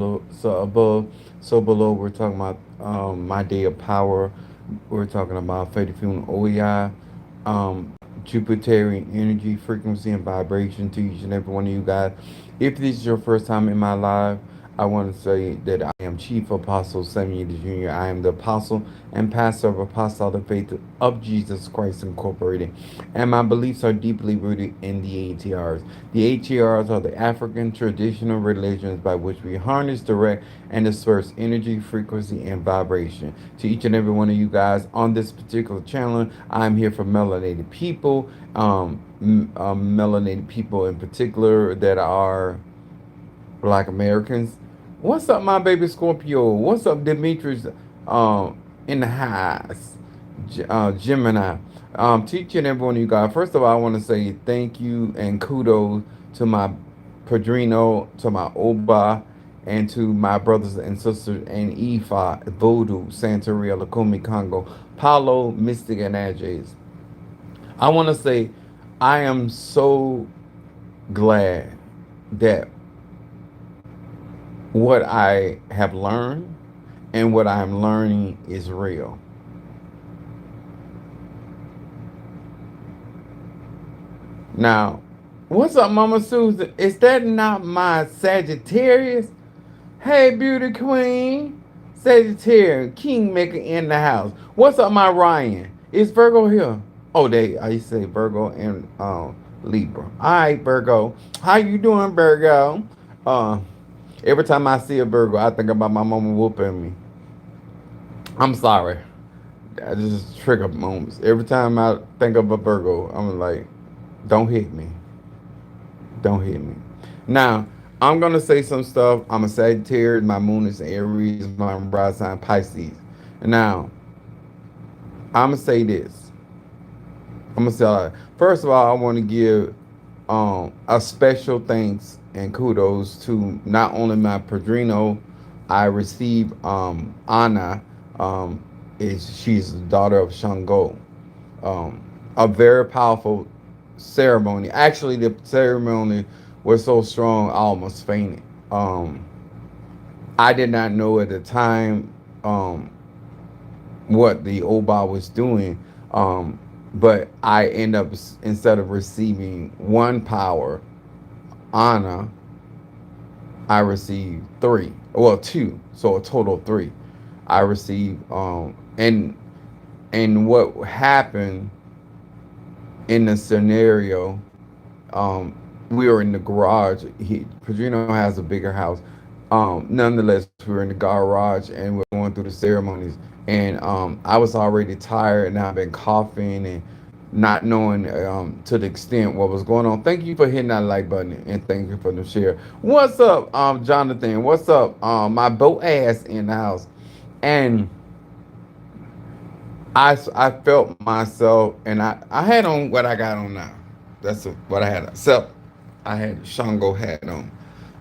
so below. We're talking about my day of power. We're talking about Maferefun OEI, Jupiterian energy, frequency, and vibration to each and every one of you guys. If this is your first time in my live, I want to say that I am Chief Apostle Samuel Jr. I am the apostle and pastor of Apostolic Faith of Jesus Christ Incorporated, and my beliefs are deeply rooted in the ATRs. The ATRs are the African traditional religions by which we harness, direct, and disperse energy, frequency, and vibration. To each and every one of you guys on this particular channel, I'm here for melanated people, melanated people in particular that are Black Americans. What's up, my baby Scorpio? What's up, Demetrius? In the house, Gemini. Teaching everyone you guys. First of all, I want to say thank you and kudos to my Padrino, to my Oba, and to my brothers and sisters in Ifa, Voodoo, Santeria, Lakumi, Congo, Paulo, Mystic, and Ajays. I want to say I am so glad that what I have learned and what I'm learning is real. Now, what's up, Mama Susan? Is that not my Sagittarius? Hey, beauty queen. Sagittarius, kingmaker in the house. What's up, my Ryan? Is Virgo here? Oh, I used to say Virgo and Libra. All right, Virgo. How you doing, Virgo? Uh, every time I see a Virgo, I think about my mama whooping me. I'm sorry. I just trigger moments. Every time I think of a Virgo, I'm like, don't hit me. Don't hit me. Now, I'm gonna say some stuff. I'm a Sagittarius. My moon is Aries. My rising sign Pisces. Now, I'm gonna say this. I'm gonna say first of all, I want to give a special thanks and kudos to not only my padrino. I received Aina. Is she's the daughter of Shango. A very powerful ceremony. Actually, the ceremony was so strong I almost fainted. I did not know at the time what the Oba was doing, but I end up instead of receiving one power, Anna, I received three. Well, two, so a total of three. I received, and what happened in the scenario, um, we were in the garage. Pedrino has a bigger house. Nonetheless, we were in the garage and we're going through the ceremonies. And I was already tired and I've been coughing and not knowing to the extent what was going on. Thank you for hitting that like button and thank you for the share. What's up, Jonathan? What's up, my boat ass in the house? And I felt myself, and I had on what I got on now. That's what I had. Except I had Shango hat on.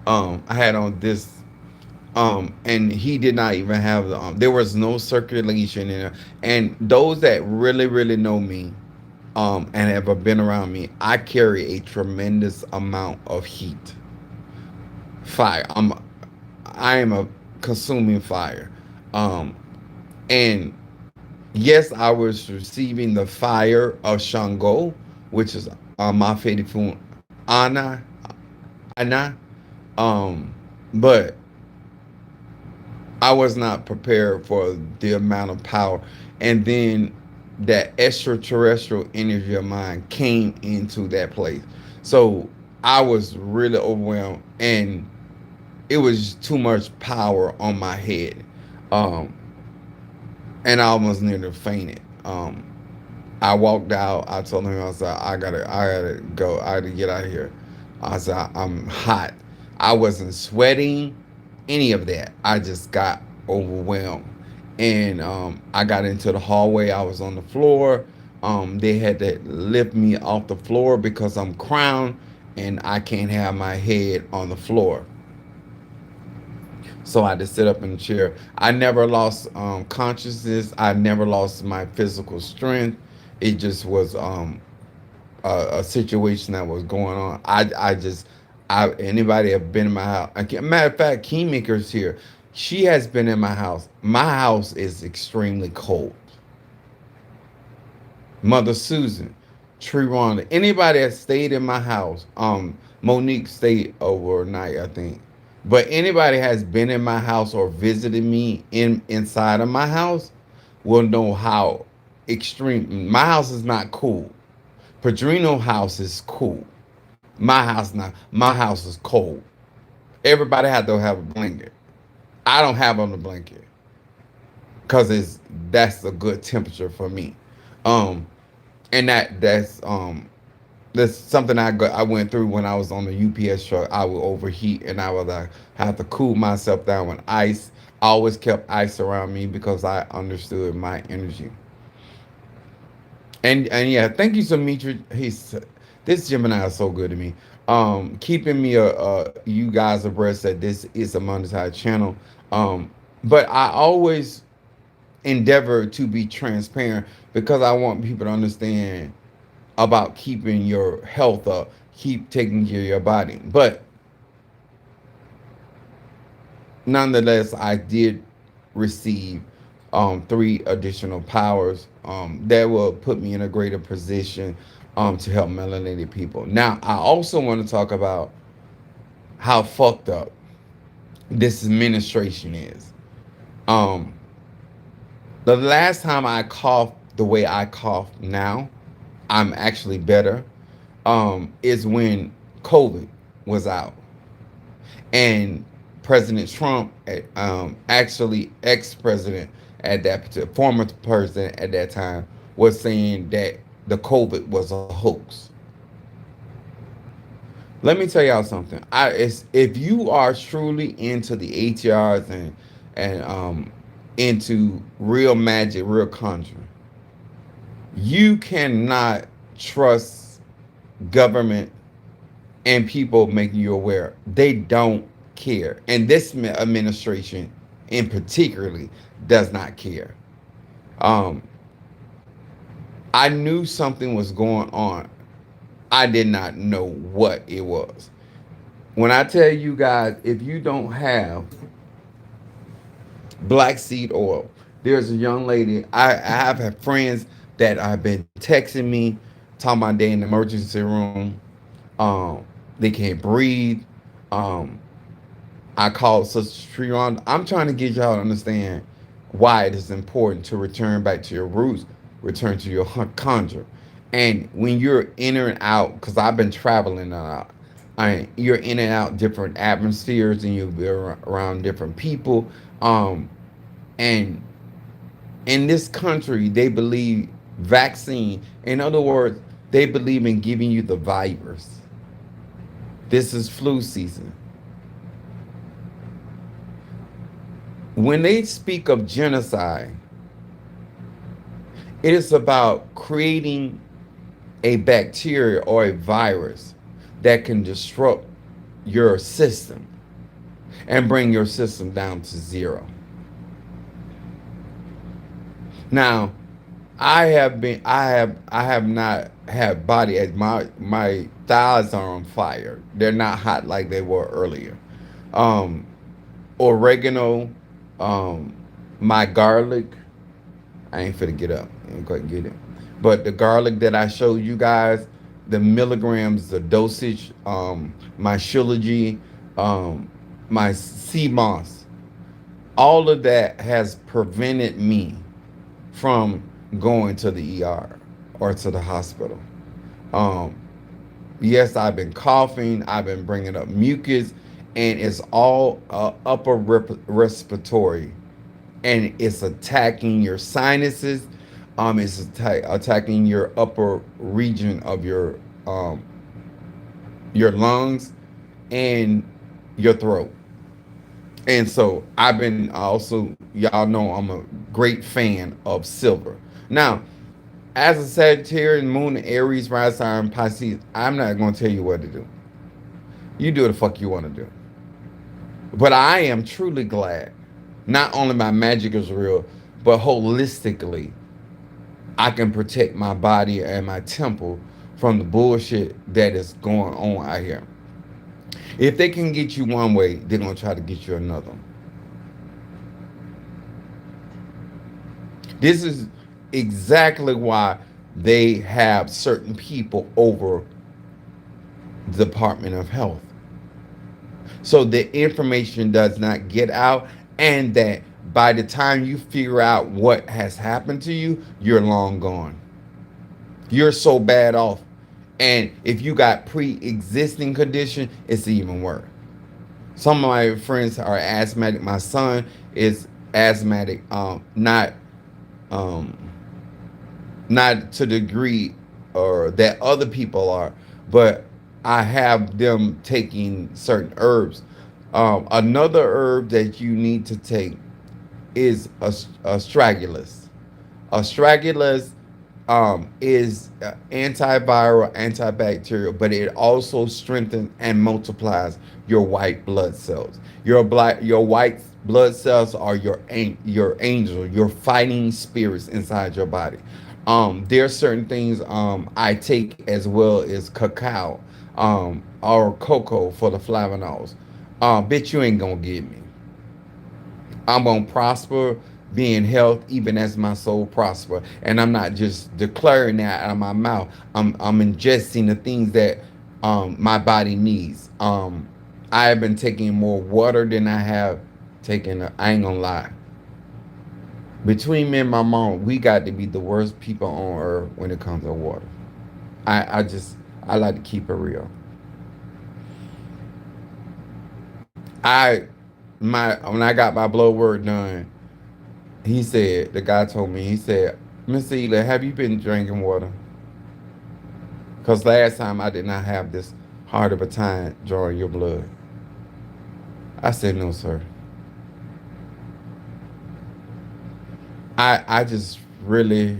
I had on this, and he did not even have the. There was no circulation in there. And those that really, really know me, and have been around me, I carry a tremendous amount of heat, fire. I am a consuming fire, and yes, I was receiving the fire of Shango, which is Maferefun Ana, Ana. But I was not prepared for the amount of power. And then that extraterrestrial energy of mine came into that place. So I was really overwhelmed and it was too much power on my head. Um, and I almost nearly fainted. I walked out. I told him, I said, I gotta go. I gotta get out of here. I said, I'm hot. I wasn't sweating, any of that. I just got overwhelmed, and I got into the hallway. I was on the floor. They had to lift me off the floor because I'm crowned, and I can't have my head on the floor. So I had to sit up in the chair. I never lost consciousness. I never lost my physical strength. It just was a situation that was going on. I just Anybody have been in my house? Matter of fact, Keymaker's here. She has been in my house. My house is extremely cold. Mother Susan, Tree Ronda, anybody that stayed in my house. Monique stayed overnight, I think. But anybody has been in my house or visited me inside of my house will know how extreme. My house is not cool. Padrino house is cool. My house not. My house is cold. Everybody had to have a blanket. I don't have on the blanket because it's that's a good temperature for me. Um, and that's something I went through when I was on the UPS truck. I would overheat and I would have to cool myself down with ice. I always kept ice around me because I understood my energy. And yeah, thank you, Dimitri. This Gemini is so good to me. Keeping me you guys abreast that this is a monetized channel. But I always endeavor to be transparent because I want people to understand about keeping your health up, keep taking care of your body. But nonetheless, I did receive three additional powers that will put me in a greater position to help melanated people. Now, I also want to talk about how fucked up this administration is. Um, the last time I coughed the way I cough now, I'm actually better. Is when COVID was out and President Trump, actually ex-president at that former president at that time, was saying that the COVID was a hoax. Let me tell y'all something. If you are truly into the ATRs and into real magic, real conjuring, you cannot trust government and people making you aware. They don't care, and this administration in particularly does not care. um I knew something was going on. I did not know what it was. When I tell you guys, if you don't have black seed oil, there's a young lady, I have had friends that have been texting me talking about they in the emergency room. They can't breathe. um I called Sister Trion. I'm trying to get y'all to understand why it is important to return back to your roots, return to your conjure. And when you're in and out, because I've been traveling a lot, you're in and out different atmospheres and you'll be around different people. And in this country, they believe vaccine. In other words, they believe in giving you the virus. This is flu season. When they speak of genocide, it is about creating a bacteria or a virus that can disrupt your system and bring your system down to zero. Now, I have not had body as my thighs are on fire. They're not hot like they were earlier. Um, Oregano, um, my garlic. I ain't finna get up and go and get it. But the garlic that I showed you guys, the milligrams, the dosage, my Shilajit, um, my sea moss, all of that has prevented me from going to the ER or to the hospital. Um, yes, I've been coughing, I've been bringing up mucus, and it's all upper respiratory, and it's attacking your sinuses. It's attacking your upper region of um, your lungs and your throat. And so I've been also, y'all know I'm a great fan of silver. Now, as a Sagittarius, Moon, Aries, Rising sign, Pisces, I'm not going to tell you what to do. You do what the fuck you want to do. But I am truly glad, not only my magic is real, but holistically, I can protect my body and my temple from the bullshit that is going on out here. If they can get you one way, they're gonna try to get you another. This is exactly why they have certain people over the Department of Health, so the information does not get out, and that by the time you figure out what has happened to you, you're long gone. You're so bad off. And if you got pre-existing condition, it's even worse. Some of my friends are asthmatic. My son is asthmatic, um, not to the degree or that other people are, but I have them taking certain herbs. Another herb that you need to take is astragalus. Astragalus is antiviral, antibacterial, but it also strengthens and multiplies your white blood cells. Your white blood cells are your angel, your fighting spirits inside your body. There are certain things I take as well as cacao, or cocoa for the flavonols. Bitch, you ain't gonna get me. I'm gonna prosper, be in health, even as my soul prosper. And I'm not just declaring that out of my mouth. I'm ingesting the things that my body needs. I have been taking more water than I have taken. I ain't gonna lie. Between me and my mom, we got to be the worst people on earth when it comes to water. I like to keep it real. I my when I got my blood work done, he said, the guy told me, he said, Mr. Ela, have you been drinking water? Because last time I did not have this hard of a time drawing your blood. I said, no, sir. I just really,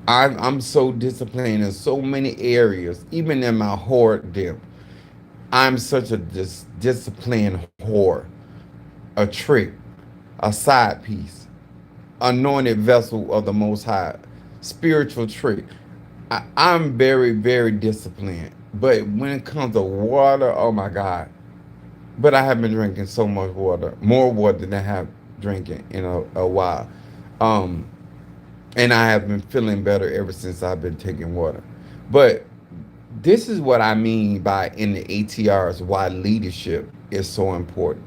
I'm so disciplined in so many areas, even in my whoredom. I'm such a disciplined whore, a trick, a side piece, anointed vessel of the Most High, spiritual trick. I'm very disciplined. But when it comes to water, oh my God. But I have been drinking so much water, more water than I have drinking in a while. Um, and I have been feeling better ever since I've been taking water. But this is what I mean by in the ATRs why leadership is so important.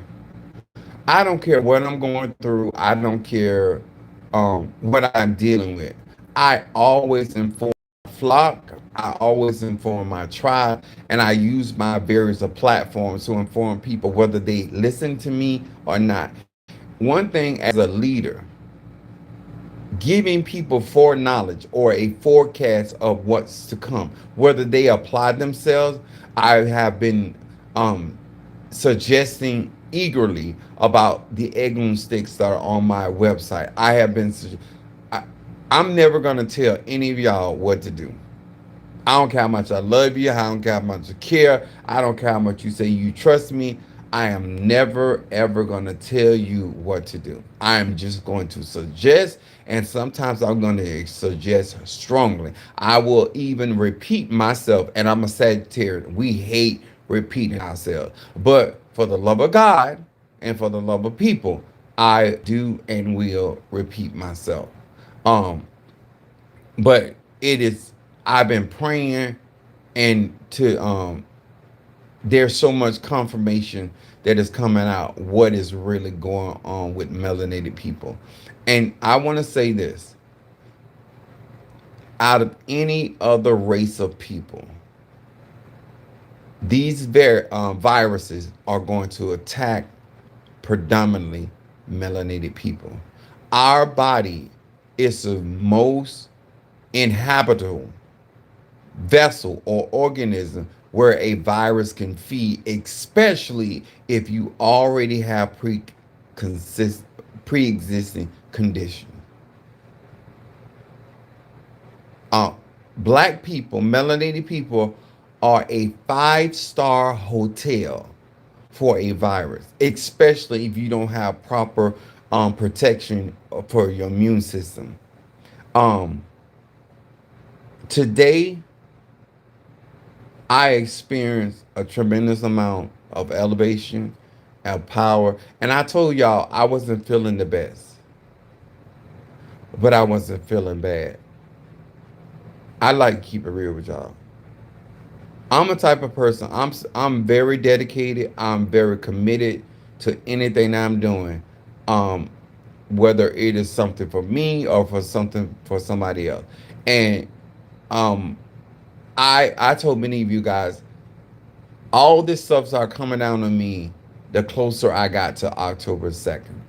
I don't care what I'm going through. I don't care what I'm dealing with. I always inform my flock. I always inform my tribe, and I use my various platforms to inform people whether they listen to me or not. One thing as a leader, giving people foreknowledge or a forecast of what's to come, whether they apply themselves. I have been um, suggesting eagerly about the egg room sticks that are on my website. I, I'm never gonna tell any of y'all what to do. I don't care how much I love you. I don't care how much you care. I don't care how much you say you trust me. I am never ever going to tell you what to do. I am just going to suggest, and sometimes I'm going to suggest strongly. I will even repeat myself, and I'm a Sagittarius. We hate repeating ourselves. But for the love of God and for the love of people, I do and will repeat myself. Um, but it is, I've been praying, and to there's so much confirmation that is coming out what is really going on with melanated people. And I want to say this, out of any other race of people, these viruses are going to attack predominantly melanated people. Our body is the most inhabitable vessel or organism where a virus can feed, especially if you already have pre-existing condition. Uh, Black people, melanated people, are a five-star hotel for a virus, especially if you don't have proper protection for your immune system. Um, Today, I experienced a tremendous amount of elevation and power. And I told y'all I wasn't feeling the best, but I wasn't feeling bad. I like to keep it real with y'all. I'm a type of person. I'm very dedicated. I'm very committed to anything that I'm doing. Um, Whether it is something for me or for something for somebody else. And um I told many of you guys all this stuff started coming down on me the closer I got to October 2nd.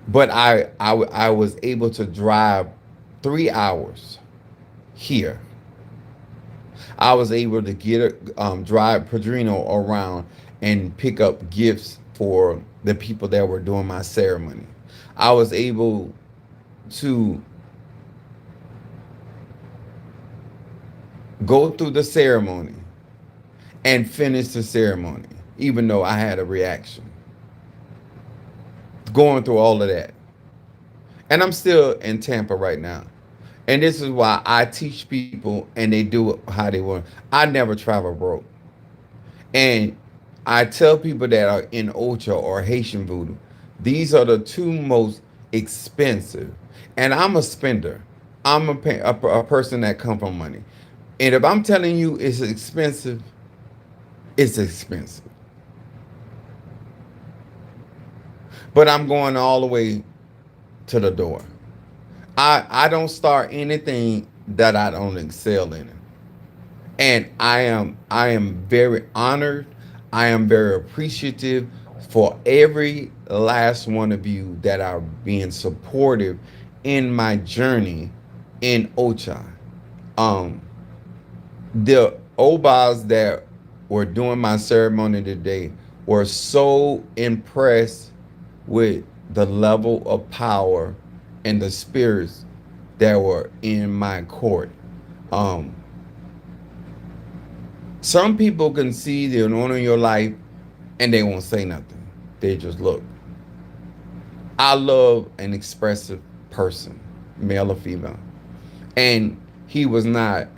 But I was able to drive 3 hours here. I was able to drive Padrino around and pick up gifts for the people that were doing my ceremony. I was able to go through the ceremony and finish the ceremony, even though I had a reaction. Going through all of that. And I'm still in Tampa right now. And this is why I teach people and they do it how they want. I never travel broke. And I tell people that are in Ocha or Haitian Voodoo, these are the two most expensive. And I'm a spender. I'm a person that come from money. And if I'm telling you it's expensive, it's expensive. But I'm going all the way to the door. I don't start anything that I don't excel in it. And I am very honored. I am very appreciative for every last one of you that are being supportive in my journey in Ocha. Um, the Obas that were doing my ceremony today were so impressed with the level of power and the spirits that were in my court. Um, some people can see the anointing in your life and they won't say nothing. They just look. I love an expressive person, male or female. And he was not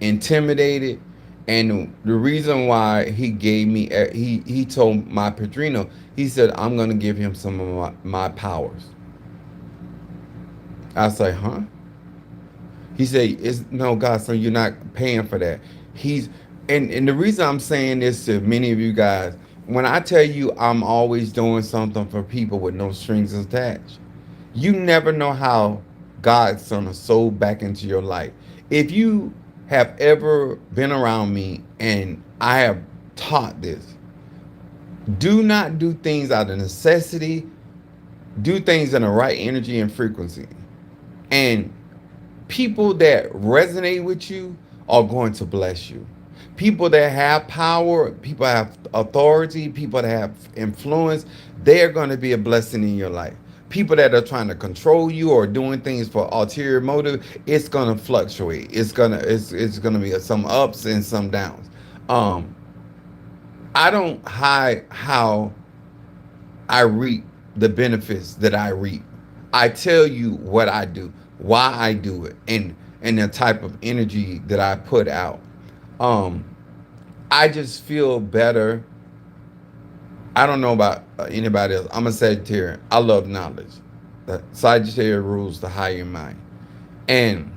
intimidated. And the reason why he gave me, he told my padrino, he said, I'm going to give him some of my powers. I say, huh? He said, "It's no God, son. You're not paying for that." He's and the reason I'm saying this to many of you guys, when I tell you I'm always doing something for people with no strings attached, you never know how God's gonna sow back into your life. If you have ever been around me and I have taught this, do not do things out of necessity. Do things in the right energy and frequency. And people that resonate with you are going to bless you. People that have power, people that have authority, people that have influence, they're going to be a blessing in your life. People that are trying to control you or doing things for ulterior motive, it's going to fluctuate. It's gonna be some ups and some downs. Um, I don't hide how I reap the benefits that I reap. I tell you what I do, why I do it, and the type of energy that I put out. Um, I just feel better. I don't know about anybody else. I'm a Sagittarius. I love knowledge. The Sagittarius rules the higher mind. And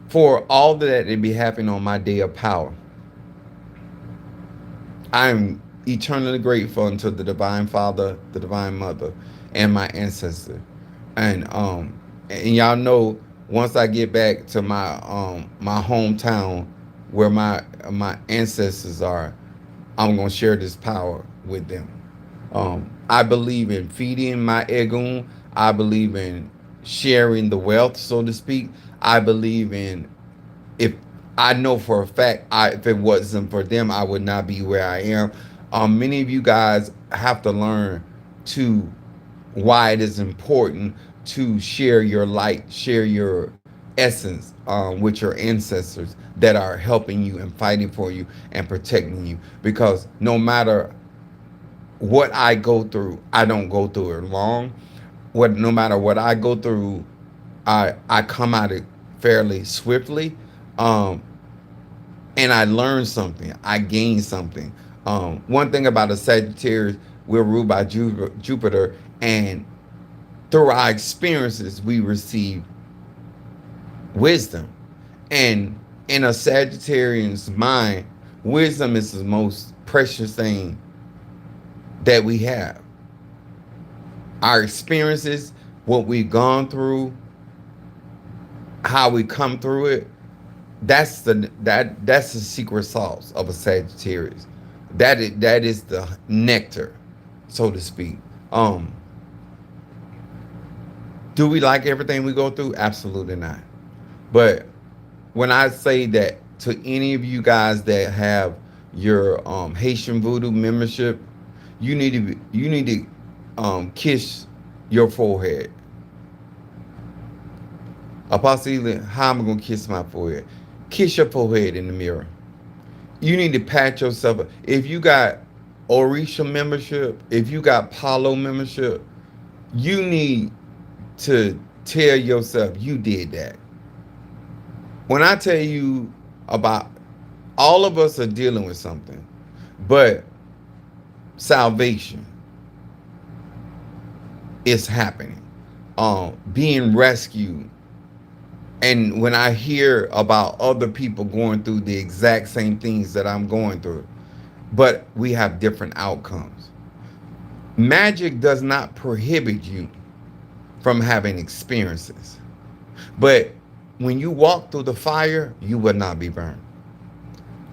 for all of that to be happening on my day of power, I'm eternally grateful unto the Divine Father, the Divine Mother, and my ancestor. And y'all know once I get back to my hometown where my ancestors are, I'm gonna share this power with them. I believe in feeding my egun. I believe in sharing the wealth, so to speak. I believe in if I know for a fact, if it wasn't for them, I would not be where I am. Many of you guys have to learn to why it is important to share your light, share your essence with your ancestors that are helping you and fighting for you and protecting you. Because no matter what I go through, I don't go through it long. No matter what I go through, I come out it fairly swiftly. Um, and I learned something. I gained something. One thing about a Sagittarius, we're ruled by Jupiter, and through our experiences, we receive wisdom. And in a Sagittarian's mind, wisdom is the most precious thing that we have. Our experiences, what we've gone through, how we come through it, that's the secret sauce of a Sagittarius. That is the nectar, so to speak. Um, do we like everything we go through? Absolutely not. But when I say that to any of you guys that have your Haitian Voodoo membership, you need to kiss your forehead. Apostle Ely, how am I gonna kiss my forehead? Kiss your forehead in the mirror. You need to pat yourself up. If you got Orisha membership, if you got Palo membership, you need to tell yourself you did that. When I tell you about, all of us are dealing with something, but salvation is happening. Being rescued. And when I hear about other people going through the exact same things that I'm going through, but we have different outcomes. Magic does not prohibit you from having experiences. But when you walk through the fire, you will not be burned.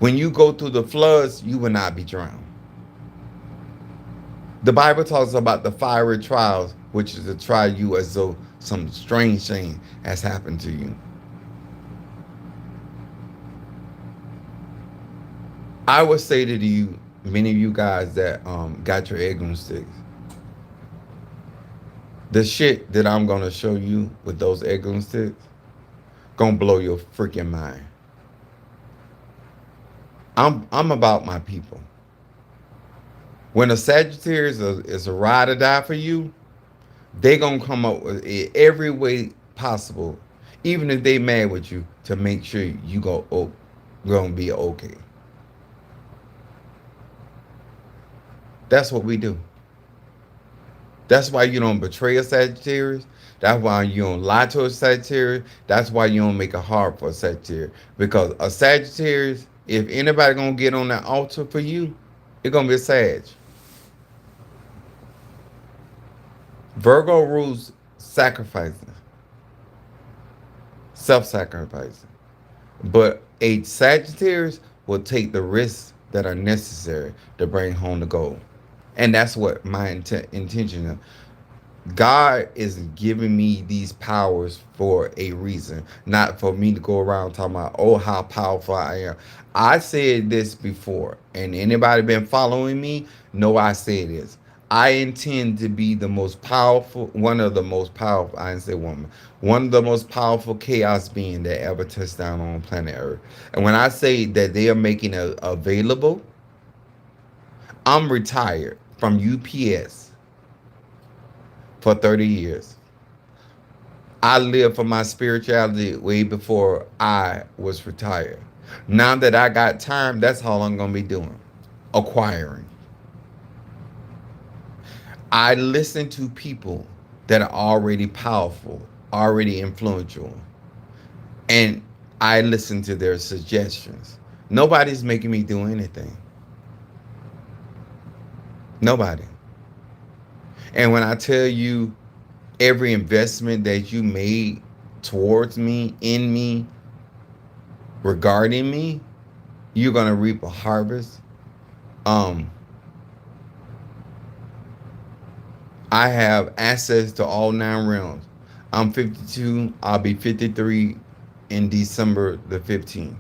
When you go through the floods, you will not be drowned. The Bible talks about the fiery trials, which is to try you as though some strange thing has happened to you. I would say to you, many of you guys that got your egg on sticks, the shit that I'm gonna show you with those egg on sticks gonna blow your freaking mind. I'm about my people. When a Sagittarius is a ride or die for you, they gonna come up with it every way possible, even if they mad with you, to make sure you gonna be okay. That's what we do. That's why you don't betray a Sagittarius. That's why you don't lie to a Sagittarius. That's why you don't make it hard for a Sagittarius. Because a Sagittarius, if anybody gonna get on that altar for you, it's gonna be a Sag. Virgo rules sacrificing, self-sacrificing. But a Sagittarius will take the risks that are necessary to bring home the goal. And that's what my intention is. God is giving me these powers for a reason, not for me to go around talking about, oh, how powerful I am. I said this before, and anybody been following me know I said this. I intend to be the most powerful, one of the most powerful, I didn't say woman, one of the most powerful chaos being that ever touched down on planet Earth. And when I say that they are making it available, I'm retired from UPS for 30 years. I lived for my spirituality way before I was retired. Now that I got time, that's all I'm going to be doing, acquiring. I listen to people that are already powerful, already influential, and I listen to their suggestions. Nobody's making me do anything. Nobody. And when I tell you every investment that you made towards me, in me, regarding me, you're gonna reap a harvest. Um, I have access to all nine realms. I'm 52. I'll be 53 in December the 15th.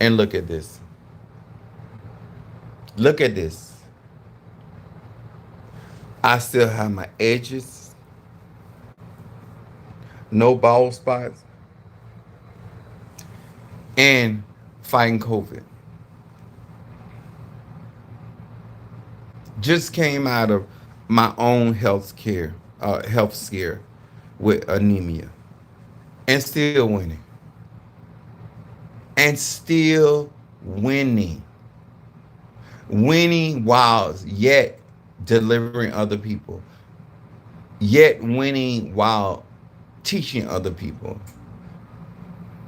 And look at this. Look at this. I still have my edges, no bald spots, and fighting COVID. Just came out of my own health scare with anemia, and still winning. and still winning, winning while yet delivering other people, yet winning while teaching other people.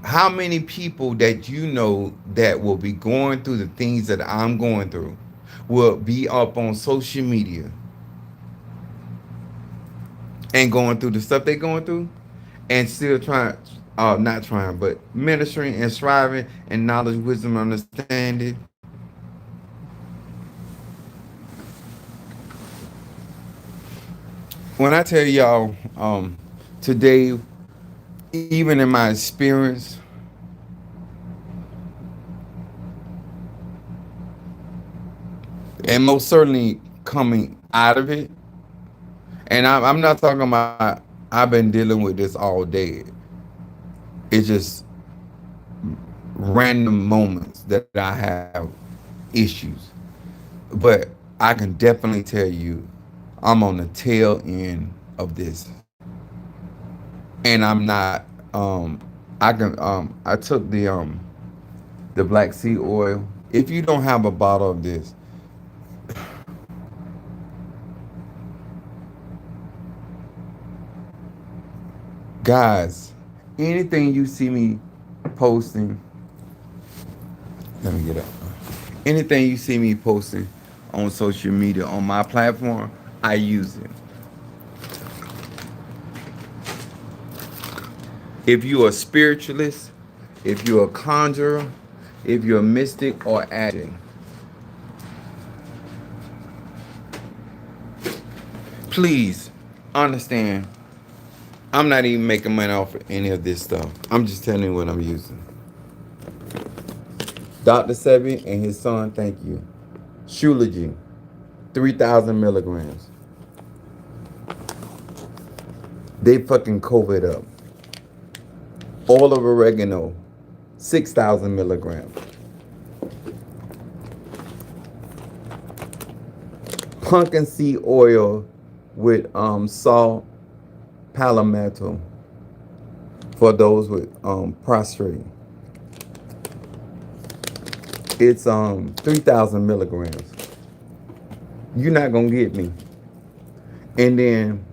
How many people that you know that will be going through the things that I'm going through will be up on social media and going through the stuff they're going through and still trying, not trying, but ministering and striving and knowledge, wisdom, understanding? When I tell y'all, today, even in my experience, and most certainly coming out of it, and I'm not talking about I've been dealing with this all day. It's just random moments that I have issues. But I can definitely tell you I'm on the tail end of this. And I'm not I took the black seed oil. If you don't have a bottle of this, guys, anything you see me posting, let me get up. Anything you see me posting on social media on my platform, I use it. If you're a spiritualist, if you're a conjurer, if you're a mystic or addict, please understand I'm not even making money off of any of this stuff. I'm just telling you what I'm using. Dr. Sebi and his son, thank you. Shulagy, 3,000 milligrams. They fucking COVID up. Oil of oregano, 6,000 milligrams. Pumpkin seed oil with salt palmetto for those with prostrate. It's 3,000 milligrams. You're not gonna get me. And then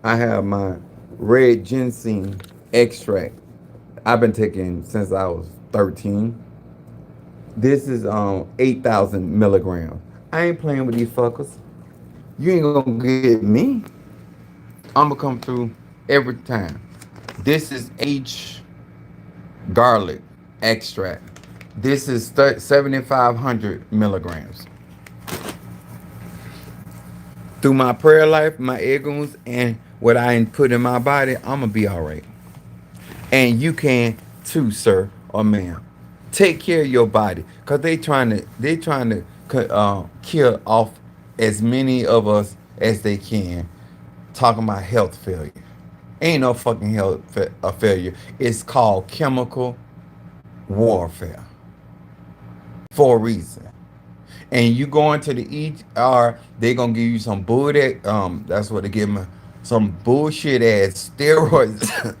I have my red ginseng extract. I've been taking since I was 13. This is 8,000 milligrams. I ain't playing with these fuckers. You ain't gonna get me. I'm gonna come through every time. This is H garlic extract. This is 7,500 milligrams. Through my prayer life, my egos, and what I put in my body, I'm gonna be all right. And you can too, sir or ma'am. Take care of your body, cause they trying to kill off as many of us as they can. Talking about health failure, ain't no fucking a failure. It's called chemical warfare for a reason. And you go into the ER, they gonna give you some bullshit. That's what they give me, some bullshit ass steroids,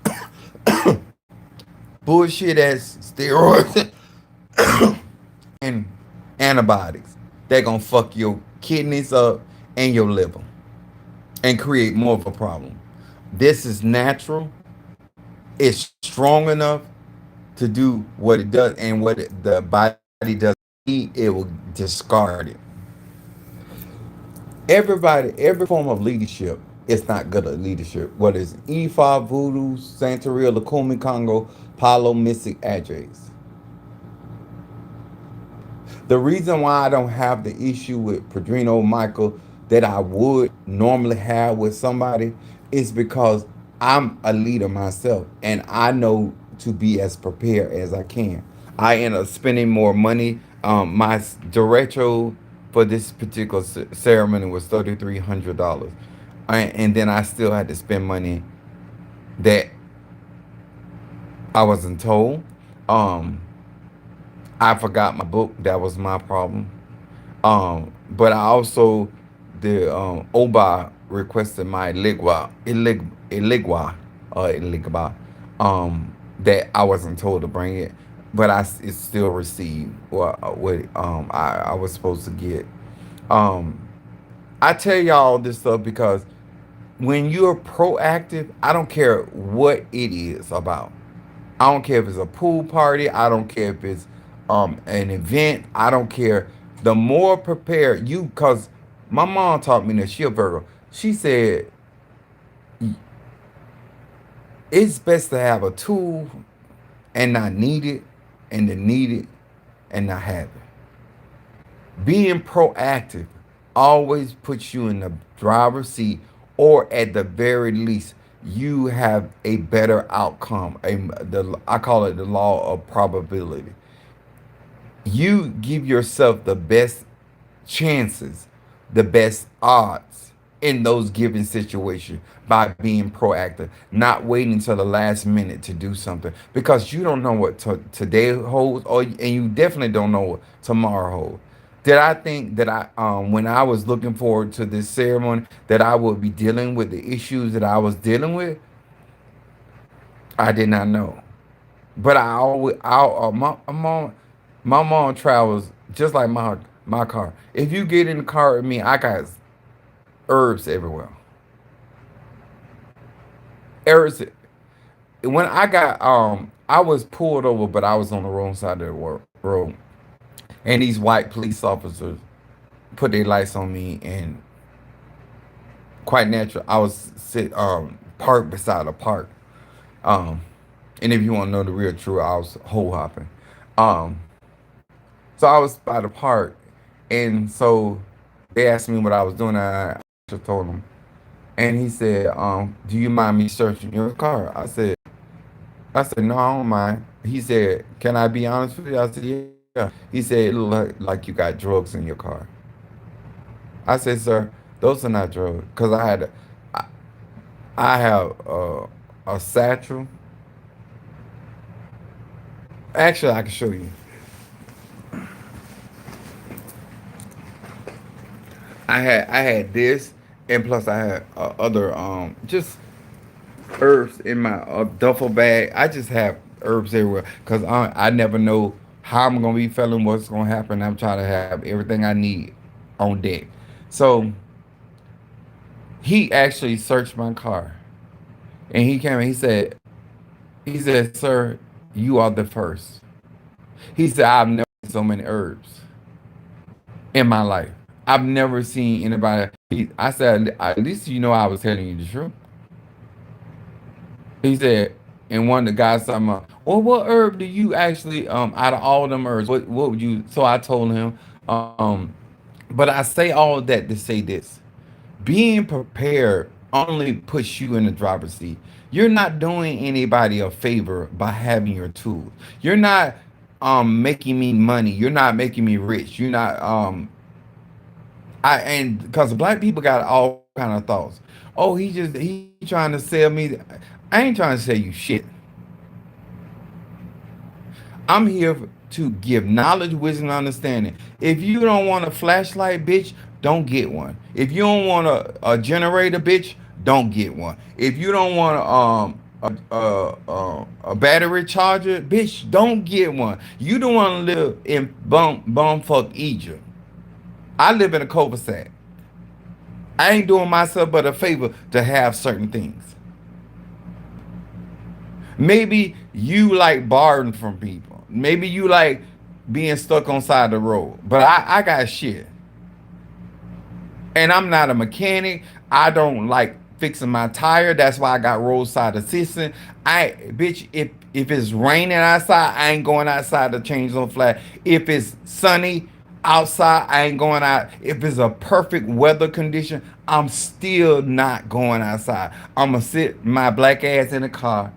bullshit ass steroids, and antibiotics. They gonna fuck your kidneys up and your liver and create more of a problem. This is natural. It's strong enough to do what it does, and the body doesn't need, it will discard it. Every form of leadership is not good at leadership. Whether it's Ifa, Voodoo, Santeria, Lukumi, Congo, Palo, Mystic, Ajax. The reason why I don't have the issue with Padrino Michael that I would normally have with somebody is because I'm a leader myself and I know to be as prepared as I can. I end up spending more money. My derecho for this particular ceremony was $3,300, and then I still had to spend money that I wasn't told. Um, I forgot my book. That was my problem. But I also the Oba requested my Iligwa, that I wasn't told to bring it. but it still received what I was supposed to get. Um, I tell y'all this stuff because when you're proactive, I don't care what it is about. I don't care if it's a pool party. I don't care if it's an event. I don't care. The more prepared you, cause my mom taught me that she a Virgo. She said it's best to have a tool and not need it, and to need it and not have it. Being proactive always puts you in the driver's seat, or at the very least, you have a better outcome. I call it the law of probability. You give yourself the best chances, the best odds in those given situations by being proactive, not waiting until the last minute to do something because you don't know what today holds, and you definitely don't know what tomorrow holds. Did I think that when I was looking forward to this ceremony, that I would be dealing with the issues that I was dealing with? I did not know. But I always, my mom travels just like my car. If you get in the car with me, I got herbs everywhere. Herbs. When I was pulled over, but I was on the wrong side of the road, and these white police officers put their lights on me, and quite natural, I was parked beside a park. Um, and if you want to know the real truth, I was hole hopping. Um, so I was by the park, and so they asked me what I was doing. I just told them, and he said, "Do you mind me searching your car?" I said, "No, I don't mind." He said, "Can I be honest with you?" I said, "Yeah." He said, "It look like you got drugs in your car." I said, "Sir, those are not drugs, cause I, I have a satchel. Actually, I can show you. I had this, and plus I had other just herbs in my duffel bag. I just have herbs everywhere because I never know how I'm gonna be feeling, what's gonna happen. I'm trying to have everything I need on deck. So he actually searched my car, and he came and he said, "Sir, you are the first." He said, "I've never seen so many herbs in my life. I've never seen anybody." I said, "At least you know I was telling you the truth." He said, and one of the guys talking about, well, what herb do you actually, out of all them herbs, what would you? So I told him, but I say all of that to say this: being prepared only puts you in the driver's seat. You're not doing anybody a favor by having your tools. You're not making me money. You're not making me rich. You're not and because black people got all kind of thoughts. Oh, he trying to sell me. I ain't trying to sell you shit. I'm here to give knowledge, wisdom, and understanding. If you don't want a flashlight, bitch, don't get one. If you don't want a generator, bitch, don't get one. If you don't want a battery charger, bitch, don't get one. You don't want to live in bumfuck Egypt. I live in a cul-de-sac. I ain't doing myself but a favor to have certain things. Maybe you like borrowing from people. Maybe you like being stuck on side of the road. But I got shit. And I'm not a mechanic. I don't like fixing my tire. That's why I got roadside assistance. Bitch, if it's raining outside, I ain't going outside to change no flat. If it's sunny outside, I ain't going out. If it's a perfect weather condition, I'm still not going outside. I'm gonna sit my black ass in the car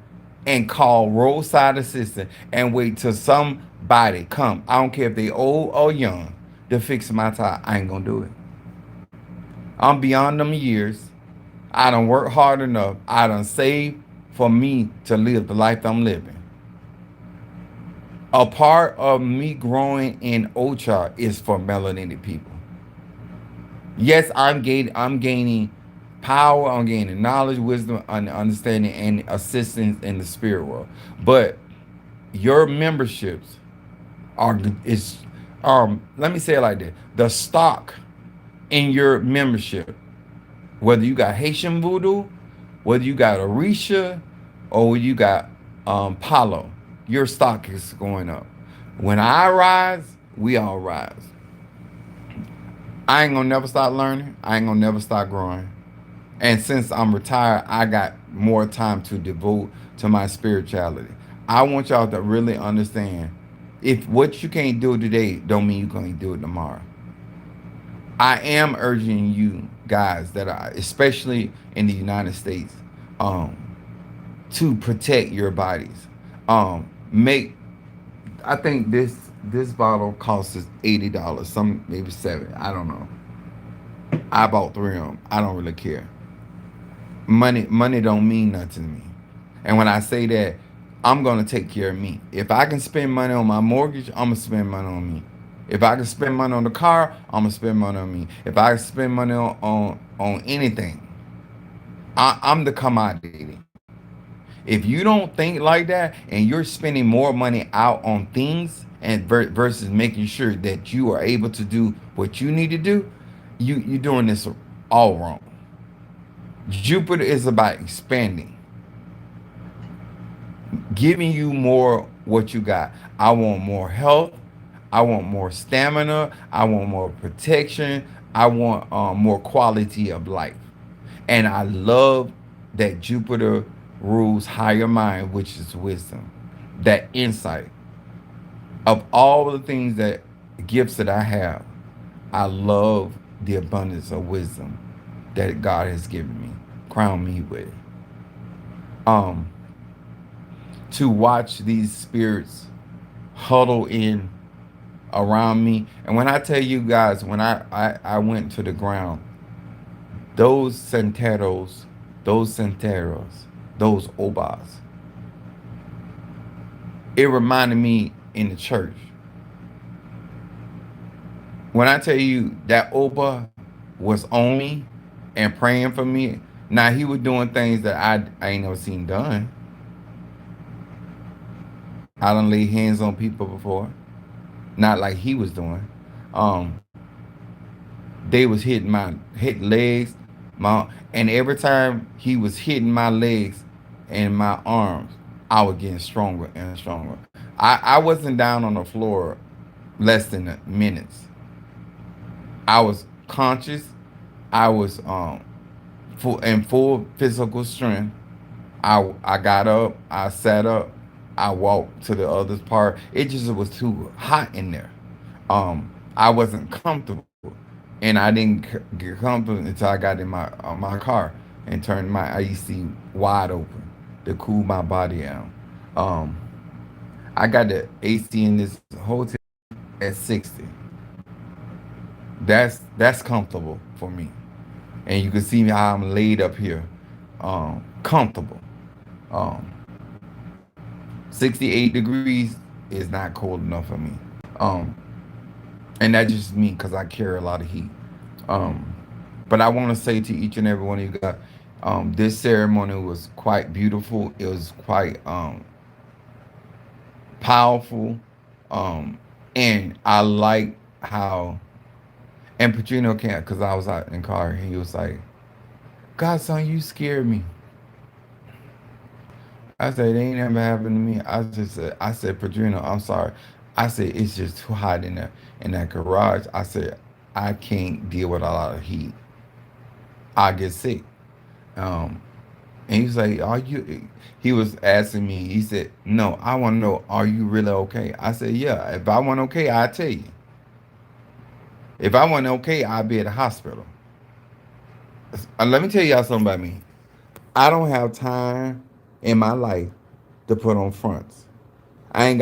and call roadside assistance and wait till somebody come. I don't care if they old or young to fix my tire. I ain't gonna do it. I'm beyond them years. I done worked hard enough. I done saved for me to live the life I'm living. A part of me growing in Ocha is for melanated people. Yes, I'm gaining power, I'm gaining knowledge, wisdom, understanding, and assistance in the spirit world. But Your memberships are is let me say it like this: the stock in your membership, whether you got Haitian Voodoo, whether you got Orisha, or whether you got Palo, your stock is going up. When I rise, we all rise. I ain't gonna never stop learning. I ain't gonna never stop growing. And since I'm retired, I got more time to devote to my spirituality. I want y'all to really understand, if what you can't do today don't mean you can't do it tomorrow. I am urging you guys that are, especially in the United States, um, to protect your bodies. Make I think this bottle costs us $80, some maybe 70. I don't know. I bought three of them. I don't really care. Money don't mean nothing to me. And when I say that, I'm gonna take care of me. If I can spend money on my mortgage, I'm gonna spend money on me. If I can spend money on the car, I'm gonna spend money on me. If I can spend money on anything, I'm the commodity. If you don't think like that and you're spending more money out on things and versus making sure that you are able to do what you need to do, you're doing this all wrong. Jupiter is about expanding, giving you more what you got. I want more health. I want more stamina. I want more protection. I want more quality of life. And I love that Jupiter rules higher mind, which is wisdom, that insight. Of all the things that gifts that I have, I love the abundance of wisdom that God has given me, crowned me with. Um, to watch these spirits huddle in around me. And when I tell you guys, when I went to the ground, those centeros, those centeros, those obas, it reminded me in the church. When I tell you that oba was on me and praying for me, now he was doing things that I ain't never seen done. I done laid hands on people before, not like he was doing. Um, they was hitting legs, my and every time he was hitting my legs and my arms, I was getting stronger and stronger. I wasn't down on the floor less than minutes. I was conscious. I was full physical strength. I got up. I sat up. I walked to the other part. It just was too hot in there. I wasn't comfortable, and I didn't get comfortable until I got in my car and turned my AC wide open to cool my body down. Um, I got the AC in this hotel at 60. That's comfortable for me, and you can see how I'm laid up here, comfortable. Um, 68 degrees is not cold enough for me. Um, and that's just me because I carry a lot of heat. Um, but I want to say to each and every one of you guys, this ceremony was quite beautiful. It was quite powerful, and I like how. And Petrino can't, because I was out in the car and he was like, "Godson, you scared me." I said, "It ain't never happened to me." I said, "Padrino, I'm sorry." I said, "It's just too hot in that garage." I said, "I can't deal with a lot of heat. I get sick." Um, and he was like, "Are you?" He was asking me. He said, "No, I want to know, are you really okay?" I said, "Yeah. If I want okay, I'll tell you. If I want okay, I'll be at the hospital." Let me tell y'all something about me. I don't have time in my life to put on fronts. I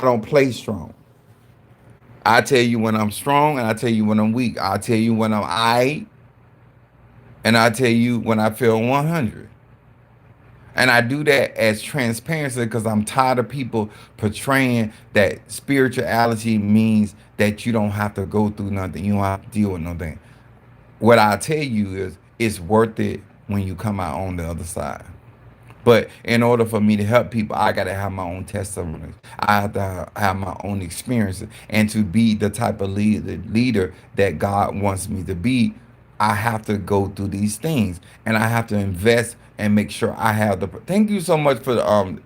don't play strong. I tell you when I'm strong and I tell you when I'm weak. I tell you when I'm I and I tell you when I feel 100. And I do that as transparency because I'm tired of people portraying that spirituality means that you don't have to go through nothing. You don't have to deal with nothing. What I tell you is it's worth it when you come out on the other side. But in order for me to help people, I got to have my own testimonies. I have to have my own experiences. And to be the type of leader that God wants me to be, I have to go through these things. And I have to invest and make sure I have the. Thank you so much for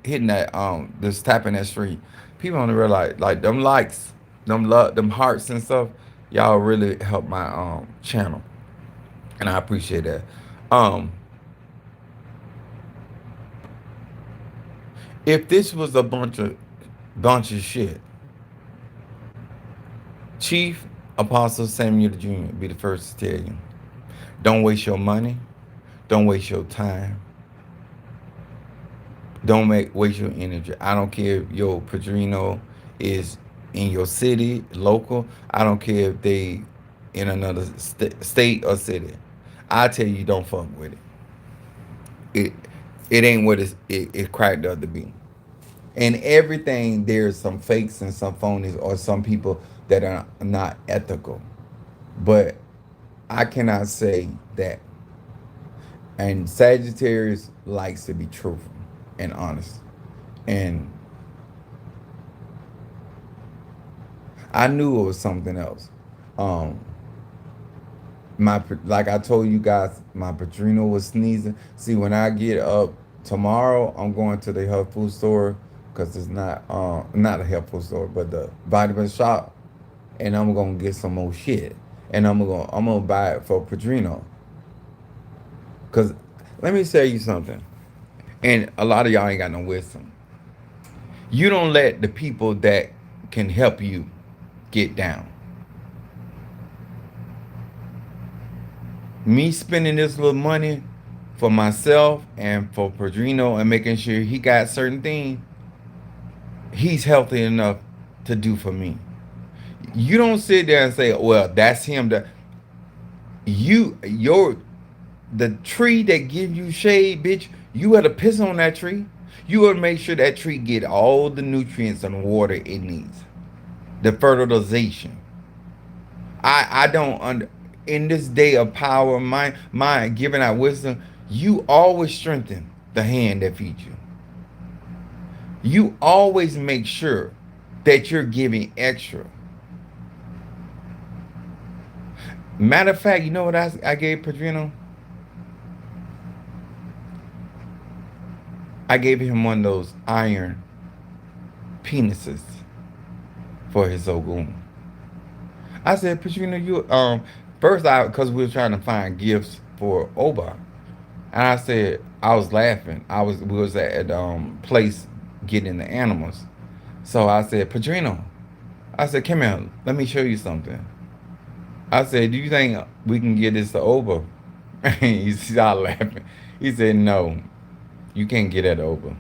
hitting that, this tapping that stream. People don't realize, like, them likes, them hearts and stuff. Y'all really help my channel. And I appreciate that. Um, if this was a bunch of shit, Chief Apostle Samuel Jr. be the first to tell you. Don't waste your money. Don't waste your time. Don't waste your energy. I don't care if your padrino is in your city, local. I don't care if they in another state or city. I tell you, don't fuck with it. It it ain't what it cracked up to be. And everything, there's some fakes and some phonies or some people that are not ethical. But I cannot say that. And Sagittarius likes to be truthful and honest. And I knew it was something else. Um, my like I told you guys, my Padrino was sneezing. See, when I get up tomorrow, I'm going to the health food store because it's not a health food store, but the vitamin shop, and I'm gonna get some more shit, and I'm gonna buy it for Padrino. Cause let me tell you something, and a lot of y'all ain't got no wisdom. You don't let the people that can help you get down. Me spending this little money for myself and for Padrino and making sure he got certain things, he's healthy enough to do for me. You don't sit there and say, "Well, that's him." That your the tree that give you shade, bitch. You got to piss on that tree. You got to make sure that tree get all the nutrients and water it needs. The fertilization. I don't under in this day of power, mind giving out wisdom. You always strengthen the hand that feeds you. You always make sure that you're giving extra. Matter of fact, you know what I gave Padrino? I gave him one of those iron penises for his Ogun. I said, Padrino, you first I because we were trying to find gifts for Oba. And I said, I was laughing. We was at place getting the animals. So I said, Padrino, I said, come here, let me show you something. I said, do you think we can get this to Oba? He started laughing. He said, no, you can't get that Oba.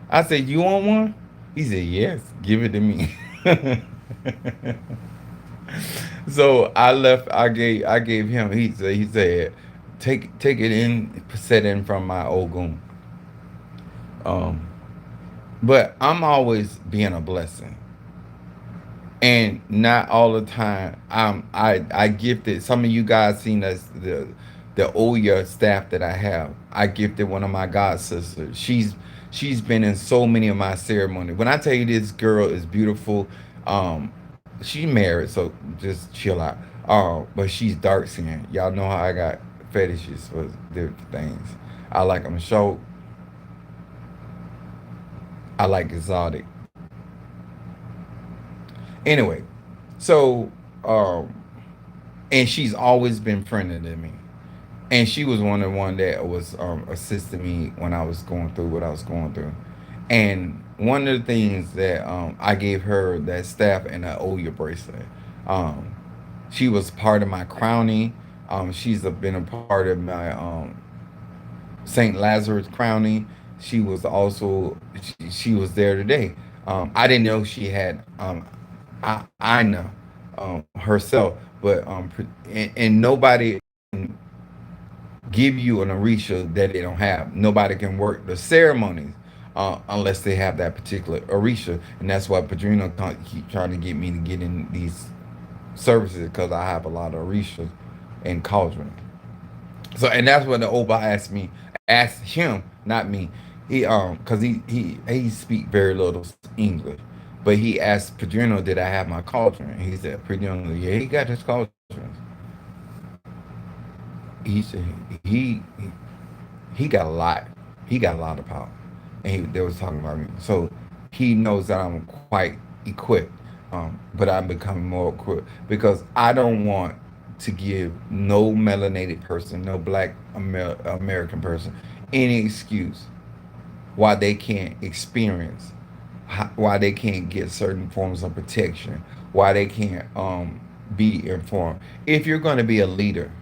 I said, you want one? He said, yes, give it to me. So I left. I gave him. He said, take it in, set it in from my old goon. Um, but I'm always being a blessing, and not all the time. I gifted some of you guys seen us the Oya staff that I have. I gifted one of my god sisters. She's been in so many of my ceremonies. When I tell you this girl is beautiful, she married, so just chill out. But she's dark skinned. Y'all know how I got fetishes for different things. I like them short. I like exotic. Anyway, so and she's always been friendly to me. And she was one that was assisting me when I was going through what I was going through. And one of the things that I gave her that staff and that Oya bracelet. Um, she was part of my crowning. She's been a part of my Saint Lazarus crowning. She was there today. I didn't know she had Aina herself, but and nobody give you an Orisha that they don't have. Nobody can work the ceremonies unless they have that particular Orisha, and that's why Padrino keep trying to get me to get in these services because I have a lot of Orishas and cauldron. So, and that's what the Oba asked him, not me. He speak very little English, but he asked Padrino, "Did I have my cauldron?" He said, "Padrino, yeah, he got his cauldron." He said he he got a lot. He got a lot of power, and they was talking about me. So he knows that I'm quite equipped, but I'm becoming more equipped because I don't want to give no melanated person, no black American person, any excuse why they can't experience, why they can't get certain forms of protection, why they can't be informed. If you're going to be a leader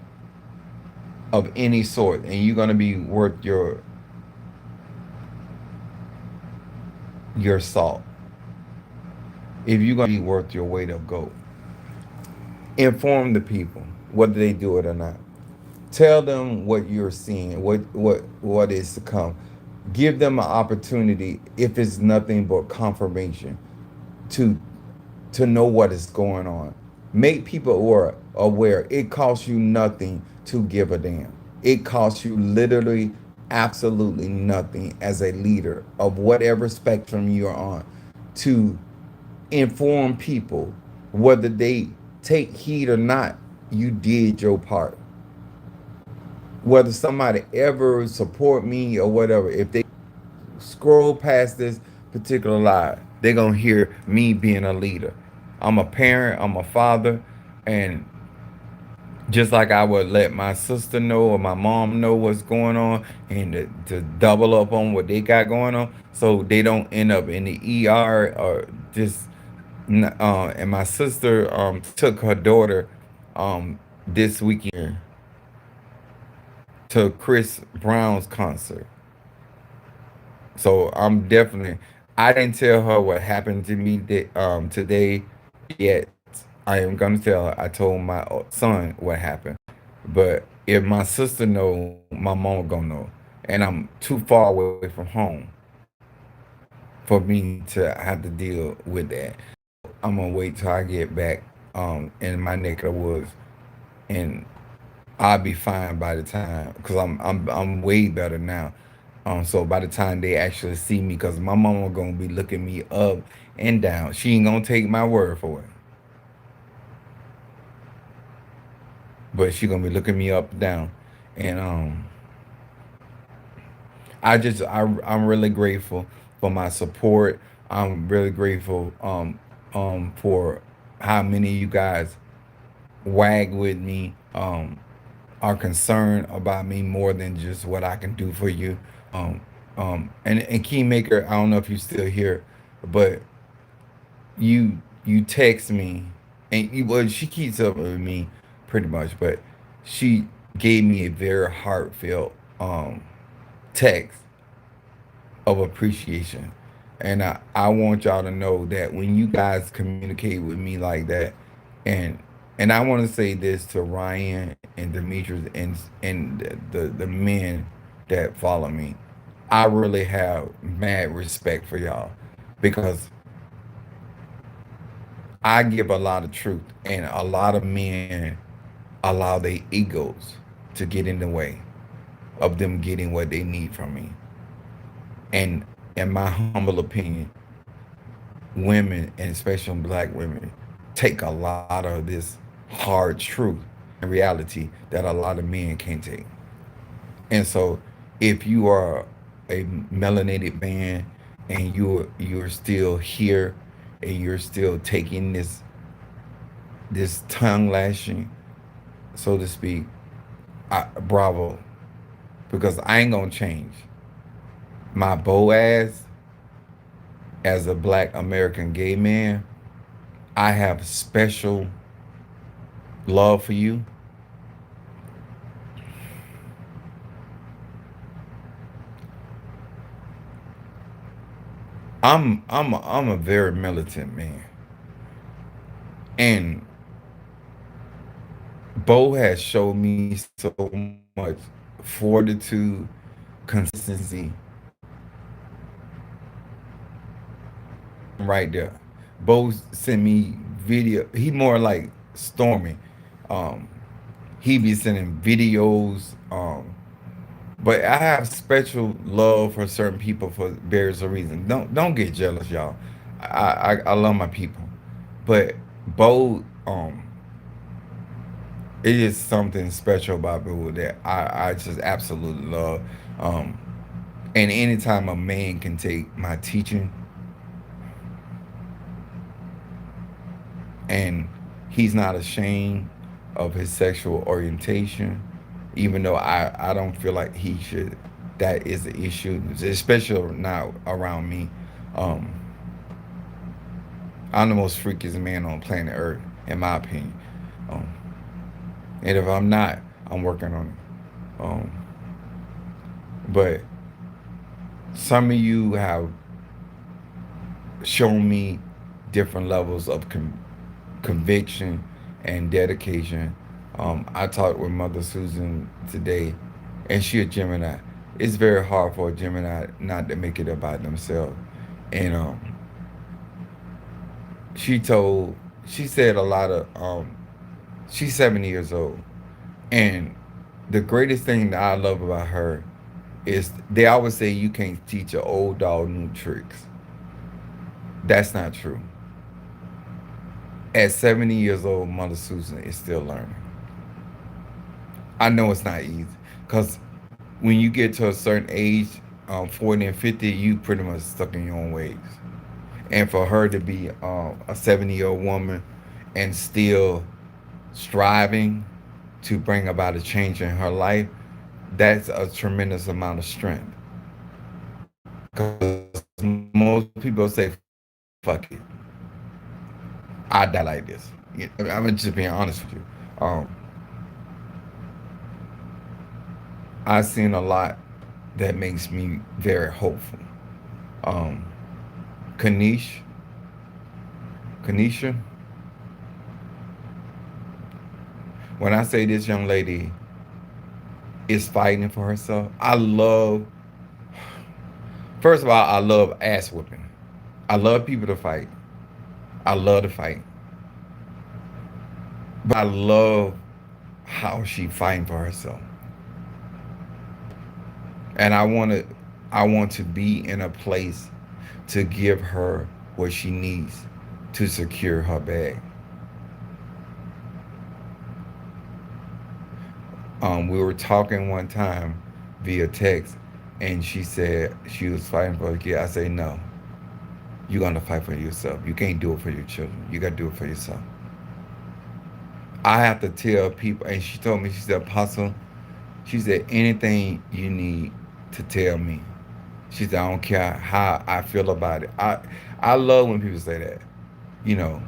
of any sort and you're going to be worth your salt, if you're going to be worth your weight of gold, inform the people whether they do it or not. Tell them what you're seeing, what is to come. Give them an opportunity, if it's nothing but confirmation, to know what is going on. Make people aware. It costs you nothing to give a damn. It costs you literally absolutely nothing as a leader of whatever spectrum you're on to inform people whether they take heed or not. You did your part. Whether somebody ever support me or whatever, if they scroll past this particular live, they're gonna hear me being a leader. I'm a parent, I'm a father, and just like I would let my sister know or my mom know what's going on and to double up on what they got going on so they don't end up in the ER or just and my sister took her daughter this weekend to Chris Brown's concert. So I'm definitely. I didn't tell her what happened to me today yet. I am gonna tell her. I told my son what happened, but if my sister know, my mom gonna know, and I'm too far away from home for me to have to deal with that. I'm gonna wait till I get back in my neck of the woods, and I'll be fine by the time because I'm way better now. So by the time they actually see me, because my mama gonna be looking me up and down. She ain't gonna take my word for it, but she gonna be looking me up and down. And I'm really grateful for my support. I'm really grateful for how many of you guys wag with me, are concerned about me more than just what I can do for you. And Keymaker, I don't know if you're still here, but you text me, and well, she keeps up with me pretty much, but she gave me a very heartfelt text of appreciation. And I want y'all to know that when you guys communicate with me like that, and and I want to say this to Ryan and Demetrius and the men that follow me. I really have mad respect for y'all because I give a lot of truth, and a lot of men allow their egos to get in the way of them getting what they need from me. And in my humble opinion, women, and especially black women, take a lot of this hard truth and reality that a lot of men can't take. And so if you are a melanated man and you're still here and you're still taking this tongue lashing, so to speak, bravo, because I ain't gonna change. My Boaz, as a black American gay man, I have special love for you. I'm a very militant man, and Bo has showed me so much fortitude, consistency right there. Bo sent me video. He more like Stormy. Um, he be sending videos. But I have special love for certain people for various reasons. Don't get jealous, y'all. I love my people, but bold it is something special about people that I just absolutely love. Um, and anytime a man can take my teaching and he's not ashamed of his sexual orientation, even though I don't feel like he should. That is the issue, especially now around me. Um, I'm the most freakiest man on planet Earth, in my opinion. Um, and if I'm not, I'm working on it. But some of you have shown me different levels of conviction and dedication. I talked with Mother Susan today, and she a Gemini. It's very hard for a Gemini not to make it about themselves. And she told, she said a lot of, she's 70 years old. And the greatest thing that I love about her is they always say you can't teach an old dog new tricks. That's not true. At 70 years old, Mother Susan is still learning. I know it's not easy because when you get to a certain age, 40 and 50, you pretty much stuck in your own ways. And for her to be a 70-year-old woman and still striving to bring about a change in her life, that's a tremendous amount of strength. Because most people say, fuck it, I die like this. I'm just being honest with you. Um, I've seen a lot that makes me very hopeful. Um, Kanish, Kanisha, when I say this young lady is fighting for herself, I love, first of all, I love ass whipping. I love people to fight. I love to fight. But I love how she fighting for herself. And I want to be in a place to give her what she needs to secure her bag. We were talking one time via text, and she said she was fighting for her kid. I say no. You're gonna fight for yourself. You can't do it for your children. You gotta do it for yourself. I have to tell people, and she told me, she said, Apostle, she said, anything you need to tell me. She said, I don't care how I feel about it. I love when people say that. You know,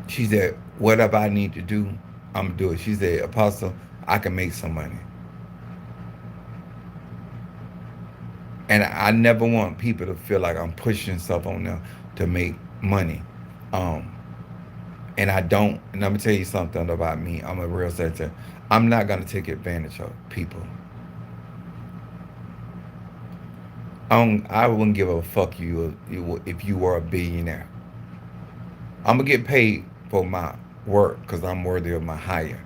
she said, whatever I need to do, I'm gonna do it. She said, Apostle, I can make some money. And I never want people to feel like I'm pushing stuff on them to make money. Um, and I don't, and I'm gonna tell you something about me. I'm a real sensitive. I'm not gonna take advantage of people. I wouldn't give a fuck if you were a billionaire. I'm gonna get paid for my work because I'm worthy of my hire.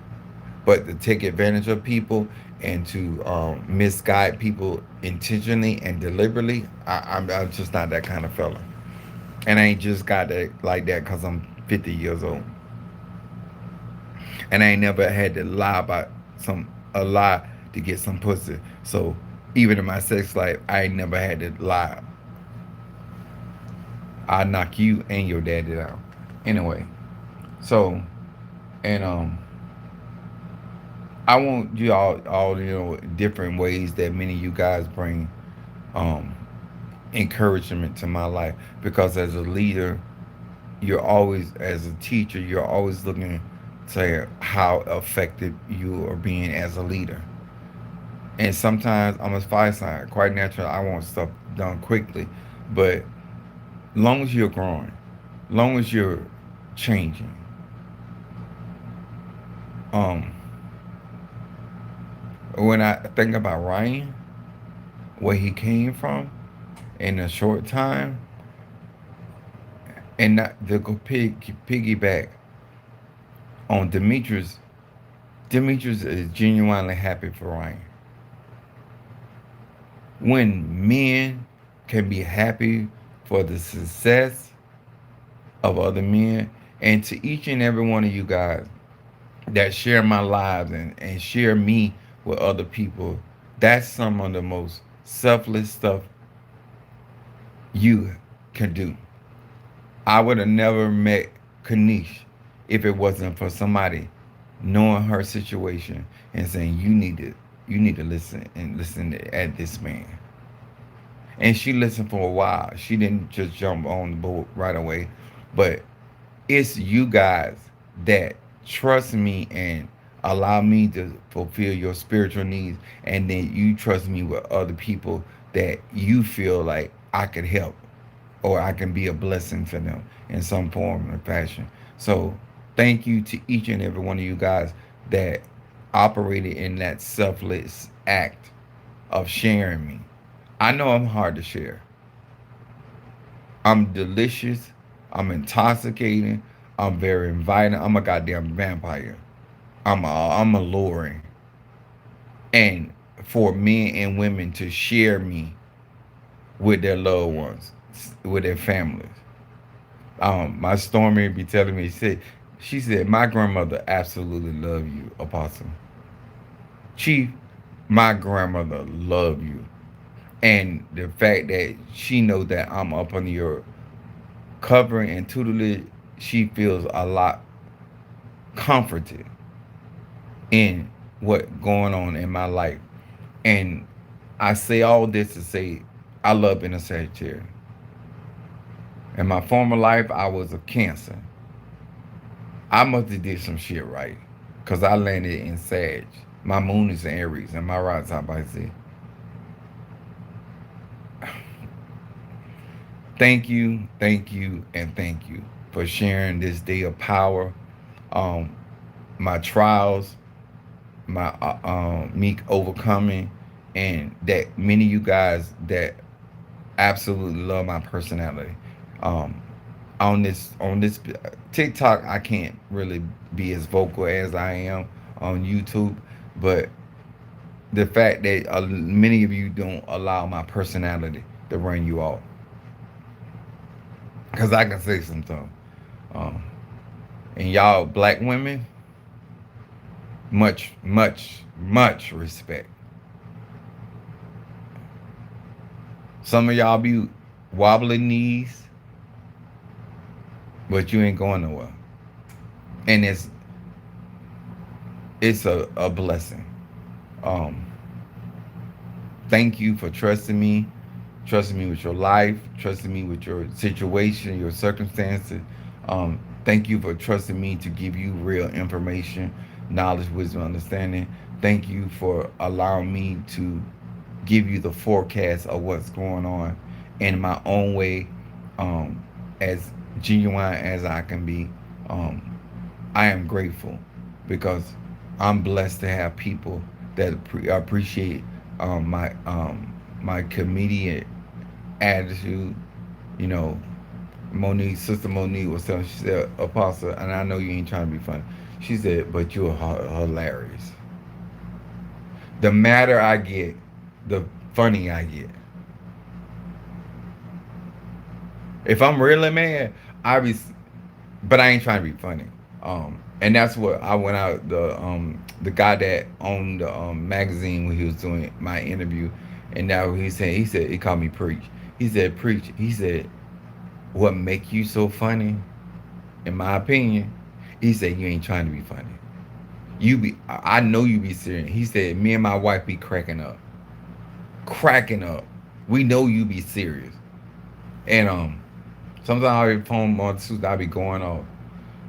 But to take advantage of people and to misguide people intentionally and deliberately, I'm just not that kind of fella. And I ain't just got that like that because I'm 50 years old. And I ain't never had to lie about a lie to get some pussy. So even in my sex life, I ain't never had to lie. I knock you and your daddy out. Anyway, so and I want you all different ways that many of you guys bring um encouragement to my life because as a leader, you're always as a teacher, you're always looking to how effective you are being as a leader. And sometimes I'm a fire sign. Quite natural, I want stuff done quickly, but long as you're growing, long as you're changing. Um, when I think about Ryan, where he came from in a short time, and not to go piggyback on Demetrius. Demetrius is genuinely happy for Ryan. when men can be happy for the success of other men, and to each and every one of you guys that share my lives and share me with other people, that's some of the most selfless stuff you can do. I would have never met Kanish if it wasn't for somebody knowing her situation and saying you need to listen and listen at this man. And she listened for a while. She didn't just jump on the boat right away. But it's you guys that trust me and allow me to fulfill your spiritual needs, and then you trust me with other people that you feel like I could help or I can be a blessing for them in some form or fashion. So thank you to each and every one of you guys that operated in that selfless act of sharing me. I know I'm hard to share. I'm delicious. I'm intoxicating. I'm very inviting. I'm a goddamn vampire. I'm alluring. And for men and women to share me with their loved ones, with their families. My Stormy be telling me, she said, my grandmother absolutely love you, Apostle. Chief, my grandmother love you. And the fact that she knows that I'm up under your covering and tutelage, she feels a lot comforted in what going on in my life. And I say all this to say I love being a Sagittarius. In my former life, I was a Cancer. I must have did some shit right, cause I landed in Sag. My moon is in Aries, and my right side by Z. Thank you, and thank you for sharing this day of power. Um, my trials, my me overcoming, and that many of you guys that absolutely love my personality. Um, on this TikTok, I can't really be as vocal as I am on YouTube, but the fact that many of you don't allow my personality to run you off, because I can say something. Um, and y'all, black women, much respect. Some of y'all be wobbling knees, but you ain't going nowhere, and it's a blessing. Um, Thank you for trusting me with your life, trusting me with your situation, your circumstances. Thank you for trusting me to give you real information, knowledge, wisdom, understanding. Thank you for allowing me to give you the forecast of what's going on in my own way, um, as genuine as I can be. Um, I am grateful because I'm blessed to have people that appreciate my comedian attitude. You know, Sister Monique was telling. She said, "Apostle," and I know you ain't trying to be funny. She said, "But you're hilarious. The madder I get, the funny I get. If I'm really mad, I be, but I ain't trying to be funny. And that's what I went out the guy that owned the magazine when he was doing my interview, and now he said he called me preach. He said preach. He said what make you so funny, in my opinion. He said you ain't trying to be funny. I know you be serious. He said me and my wife be cracking up. We know you be serious. And sometimes I be phone on Tuesday, I be going off.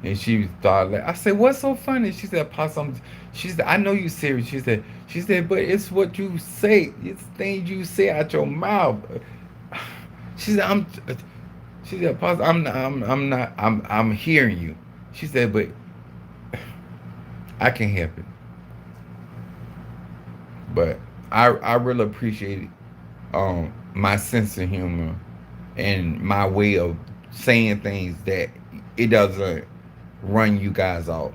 And she thought, like, I said, "What's so funny?" She said, "Possum." She said, "I know you serious." She said, "But it's what you say. It's things you say out your mouth." She said, "I'm." She said, "Possum, I'm not. I'm hearing you." She said, "But I can't help it." But I really appreciate my sense of humor and my way of saying things that it doesn't run you guys off.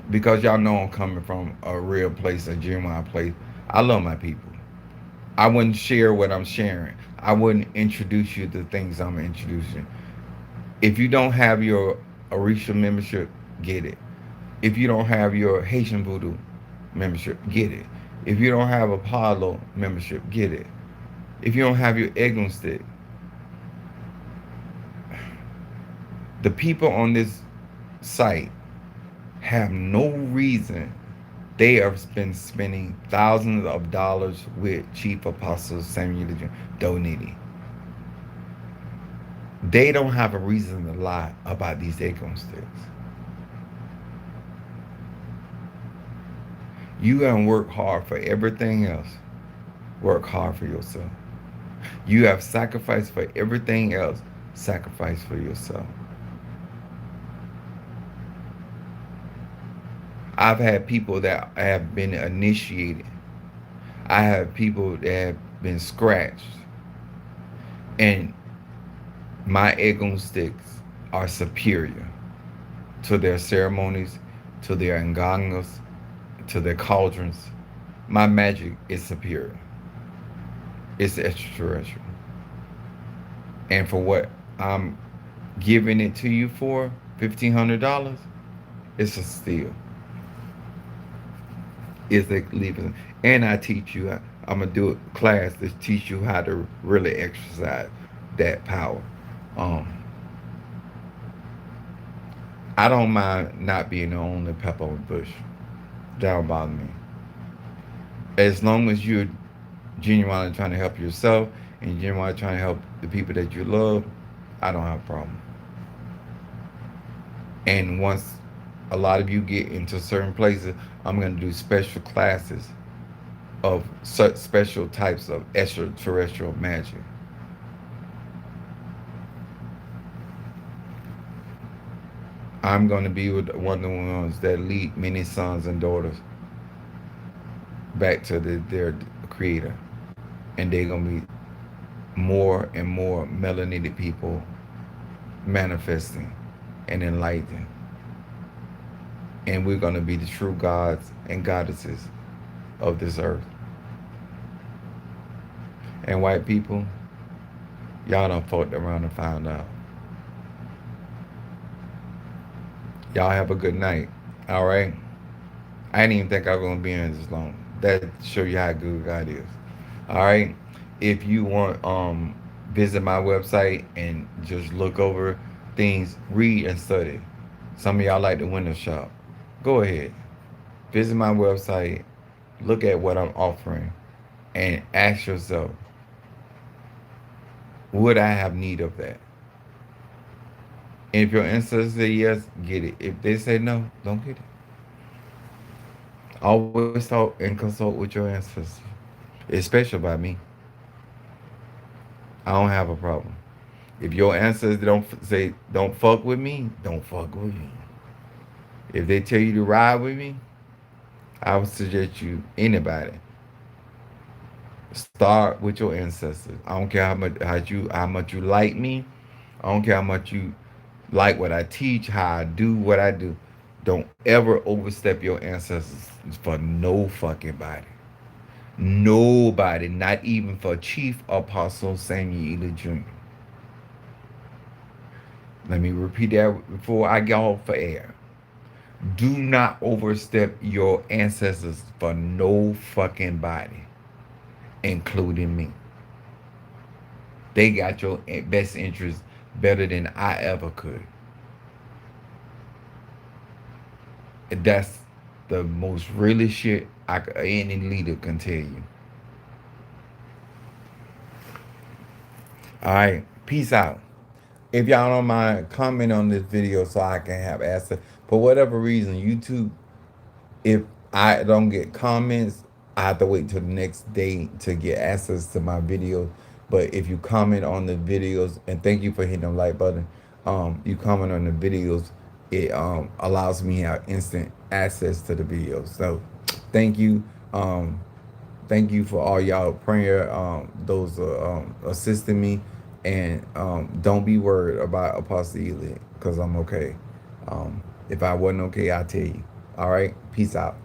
Because y'all know I'm coming from a real place, a genuine place. I love my people. I wouldn't share what I'm sharing. I wouldn't introduce you to things I'm introducing. If you don't have your Orisha membership, get it. If you don't have your Haitian Voodoo membership, get it. If you don't have Apollo membership, get it. If you don't have your Eglon stick, the people on this site have no reason. They have been spending thousands of dollars with Chief Apostle Samuel donating. They don't have a reason to lie about these Eglon sticks. You gotta work hard for everything else. Work hard for yourself. You have sacrificed for everything else. Sacrifice for yourself. I've had people that have been initiated. I have people that have been scratched. And my Egon sticks are superior to their ceremonies, to their ngangas, to their cauldrons. My magic is superior. It's extraterrestrial. And for what I'm giving it to you for, $1,500, it's a steal. It's a leaving. And I teach you, I'm going to do a class to teach you how to really exercise that power. Um, I don't mind not being the only pepper on the bush. That don't bother me. As long as you're genuinely trying to help yourself and genuinely trying to help the people that you love, I don't have a problem. And once a lot of you get into certain places, I'm going to do special classes of such special types of extraterrestrial magic. I'm going to be with one of the ones that lead many sons and daughters back to their creator. And they're going to be more and more melanated people manifesting and enlightening. And we're going to be the true gods and goddesses of this earth. And white people, y'all done fucked around and found out. Y'all have a good night. All right? I didn't even think I was going to be in this long. That show you how good God is. All right? If you want visit my website and just look over things, read and study. Some of y'all like the window shop. Go ahead. Visit my website, look at what I'm offering, and ask yourself, would I have need of that? And if your ancestors say yes, get it. If they say no, don't get it. Always talk and consult with your ancestors, especially about me. I don't have a problem. If your ancestors don't fuck with me, don't fuck with me. If they tell you to ride with me, I would suggest you anybody start with your ancestors. I don't care how much you like me. I don't care how much you like what I teach, how I do what I do. Don't ever overstep your ancestors for no fucking body. Nobody, not even for Chief Apostle Samuel Ely Jr. Let me repeat that before I get off for air. Do not overstep your ancestors for no fucking body, including me. They got your best interest better than I ever could. And that's the most realest shit any leader can tell you. All right, peace out. If y'all don't mind, comment on this video so I can have access. For whatever reason, YouTube, if I don't get comments, I have to wait till the next day to get access to my videos. But if you comment on the videos, and thank you for hitting the like button, you comment on the videos, it allows me to have instant access to the videos. So thank you. Thank you for all y'all prayer, those assisting me. And don't be worried about Apostle Ely, because I'm okay. If I wasn't okay, I'll tell you. All right? Peace out.